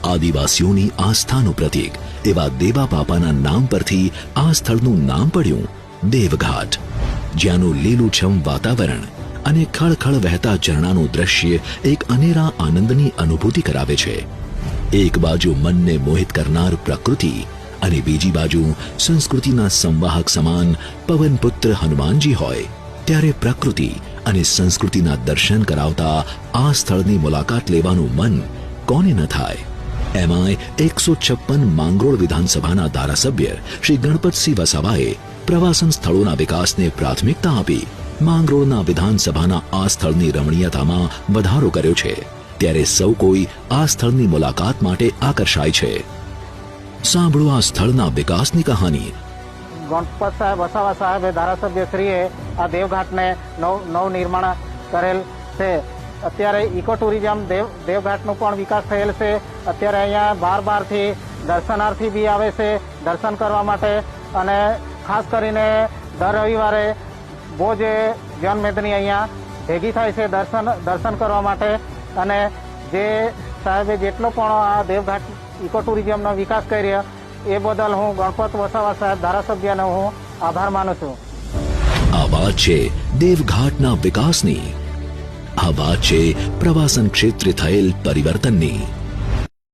આદિવાસીઓની આસ્થાનું પ્રતીક એવા દેવા બાપાના નામ પરથી આ સ્થળનું નામ પડ્યું દેવઘાટ, જ્યાંનું લીલુંછમ વાતાવરણ અને ખળખળ વહેતા ઝરણાનું દ્રશ્ય એક અનેરા આનંદની અનુભૂતિ કરાવે છે. એક બાજુ મનને મોહિત કરનાર પ્રકૃતિ અને બીજી બાજુ સંસ્કૃતિના સંવાહક સમાન પવનપુત્ર હનુમાનજી હોય, ત્યારે પ્રકૃતિ અને સંસ્કૃતિના દર્શન કરાવતા આ સ્થળની મુલાકાત લેવાનું મન કોને ન થાય. એમાંય 156 માંગરોળ વિધાનસભાના ધારાસભ્ય શ્રી ગણપતસિંહ વસાવાએ પ્રવાસન સ્થળોના વિકાસને પ્રાથમિકતા આપી માંગરોળના વિધાનસભાના આ સ્થળની રમણીયતામાં વધારો કર્યો છે. ત્યારે સૌ કોઈ આ સ્થળની મુલાકાત માટે આકર્ષાય છે. સાંભળો આ સ્થળના વિકાસની કહાની. ગણપત સાહેબ વસાવા સાહેબે ધારાસભ્યશ્રીએ આ દેવઘાટને નવનિર્માણ કરેલ છે. અત્યારે ઇકો ટુરિઝમ દેવઘાટનો પણ વિકાસ થયેલ છે. અત્યારે અહીંયા બહારથી દર્શનાર્થી બી આવે છે દર્શન કરવા માટે, અને ખાસ કરીને દર રવિવારે બહુ જ જનમેદની અહીંયા ભેગી થાય છે દર્શન કરવા માટે. અને જે સાહેબે જેટલો પણ આ દેવઘાટ ઇકો ટુરિઝમનો વિકાસ કર્યો એ બદલ હું ગણપત વસાવા સાહેબ ધારાસભ્યનો હું આભાર માનું છું. આ વાત છે દેવઘાટના વિકાસની. આ વાત છે પ્રવાસન ક્ષેત્રે થયેલ પરિવર્તનની.